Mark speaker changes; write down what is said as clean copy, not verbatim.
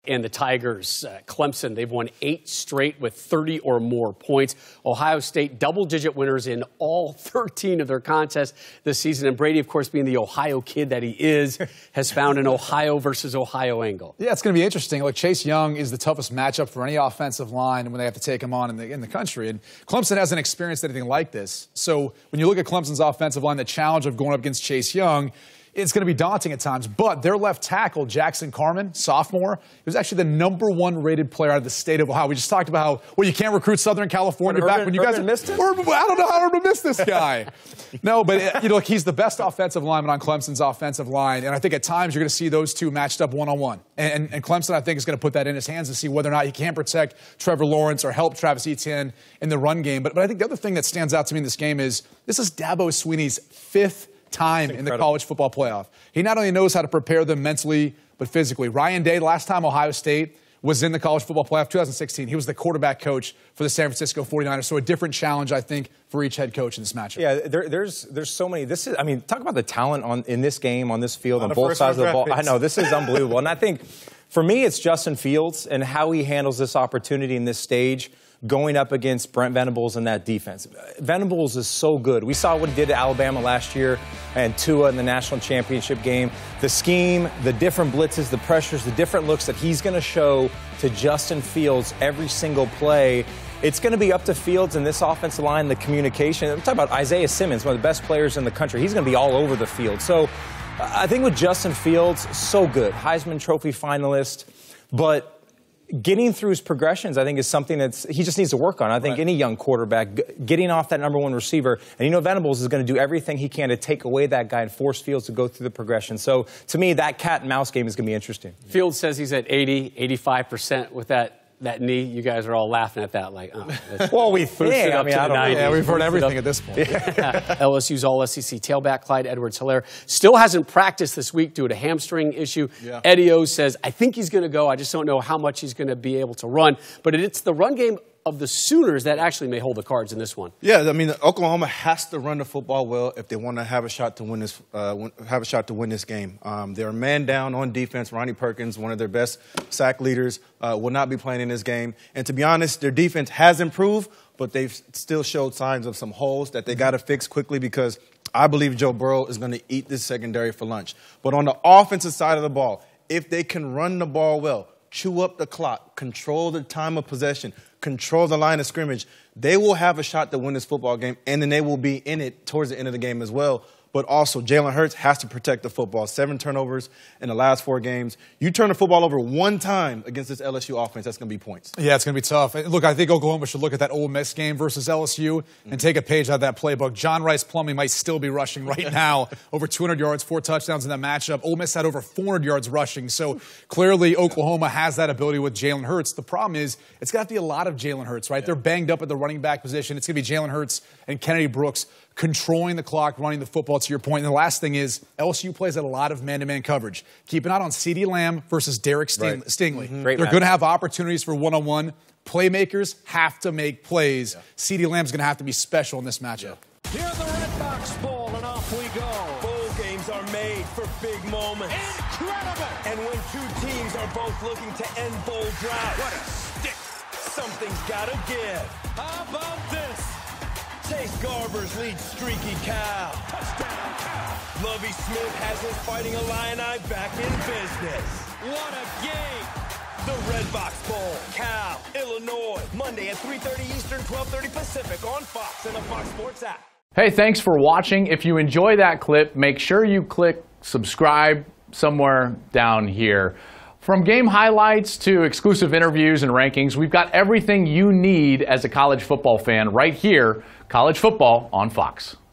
Speaker 1: and the Tigers. Clemson, they've won 8 straight with 30 or more points. Ohio State, double-digit winners in all 13 of their contests this season. And Brady, of course, being the Ohio kid that he is, has found an Ohio versus Ohio angle.
Speaker 2: Yeah, it's going to be interesting. Look, Chase Young is the toughest matchup for any offensive line when they have to take him on in the country. And Clemson hasn't experienced anything like this. So when you look at Clemson's offensive line, the challenge of going up against Chase Young, it's going to be daunting at times. But their left tackle, Jackson Carman, sophomore, he was actually the #1 rated player out of the state of Ohio. We just talked about how, well, you can't recruit Southern California back when you guys
Speaker 3: missed it?
Speaker 2: I don't know how Urban missed this guy. No, but look, he's the best offensive lineman on Clemson's offensive line. And I think at times you're going to see those two matched up one-on-one. And Clemson, I think, is going to put that in his hands to see whether or not he can protect Trevor Lawrence or help Travis Etienne in the run game. But I think the other thing that stands out to me in this game is this is Dabo Swinney's 5th time in the college football playoff. He not only knows how to prepare them mentally, but physically. Ryan Day, last time Ohio State was in the college football playoff, 2016, he was the quarterback coach for the San Francisco 49ers. So a different challenge, I think, for each head coach in this matchup.
Speaker 3: Yeah, there's so many. This is, I mean, talk about the talent in this game, on this field, on both sides of the ball. Picks. I know, this is unbelievable. And I think, for me, it's Justin Fields and how he handles this opportunity in this stage, going up against Brent Venables in that defense. Venables is so good. We saw what he did at Alabama last year and Tua in the national championship game. The scheme, the different blitzes, the pressures, the different looks that he's going to show to Justin Fields every single play. It's going to be up to Fields and this offensive line, the communication. I'm talking about Isaiah Simmons, one of the best players in the country. He's going to be all over the field. So I think with Justin Fields, so good. Heisman Trophy finalist. But getting through his progressions, I think, is something he just needs to work on. I think any young quarterback, getting off that #1 receiver, and Venables is going to do everything he can to take away that guy and force Fields to go through the progression. So, to me, that cat and mouse game is going to be interesting.
Speaker 1: Fields says he's at 80, 85% with that knee. You guys are all laughing at that like,
Speaker 3: well, we think.
Speaker 1: I mean, I don't know.
Speaker 2: Yeah, we've heard everything at this point.
Speaker 1: LSU's All-SEC tailback Clyde Edwards-Helaire still hasn't practiced this week due to a hamstring issue. Yeah. Eddie O says, I think he's going to go. I just don't know how much he's going to be able to run. But it's the run game of the Sooners that actually may hold the cards in this one.
Speaker 4: Yeah, I mean, Oklahoma has to run the football well if they want to have a shot to win this game. They're a man down on defense. Ronnie Perkins, one of their best sack leaders, will not be playing in this game. And to be honest, their defense has improved, but they've still showed signs of some holes that they got to fix quickly because I believe Joe Burrow is going to eat this secondary for lunch. But on the offensive side of the ball, if they can run the ball well, chew up the clock, control the time of possession, control the line of scrimmage, they will have a shot to win this football game, and then they will be in it towards the end of the game as well. But also, Jalen Hurts has to protect the football. 7 turnovers in the last 4 games. You turn the football over one time against this LSU offense, that's going to be points.
Speaker 2: Yeah, it's going to be tough. Look, I think Oklahoma should look at that Ole Miss game versus LSU and take a page out of that playbook. John Rice Plumlee might still be rushing right now. Over 200 yards, 4 touchdowns in that matchup. Ole Miss had over 400 yards rushing. So clearly Oklahoma has that ability with Jalen Hurts. The problem is it's got to be a lot of Jalen Hurts, right? Yeah. They're banged up at the running back position. It's going to be Jalen Hurts and Kennedy Brooks controlling the clock, running the football, to your point. And the last thing is LSU plays at a lot of man-to-man coverage. Keep an eye on CeeDee Lamb versus Derek Stingley. They're going to have opportunities for one-on-one. Playmakers have to make plays. Yeah. CeeDee Lamb's going to have to be special in this matchup.
Speaker 5: Here in the Red Box Bowl, and off we go.
Speaker 6: Bowl games are made for big moments.
Speaker 5: Incredible!
Speaker 6: And when 2 teams are both looking to end bowl drought.
Speaker 5: What a stick!
Speaker 6: Something's gotta give.
Speaker 5: How about this?
Speaker 6: Chase Garber's lead streaky Cal.
Speaker 5: Touchdown, Cal.
Speaker 6: Lovie Smith has his Fighting Illini back in business.
Speaker 5: What a game.
Speaker 6: The Red Box Bowl, Cal, Illinois. Monday at 3:30 Eastern, 12:30 Pacific on Fox and the Fox Sports app.
Speaker 7: Hey, thanks for watching. If you enjoy that clip, make sure you click subscribe somewhere down here. From game highlights to exclusive interviews and rankings, we've got everything you need as a college football fan right here. College Football on Fox.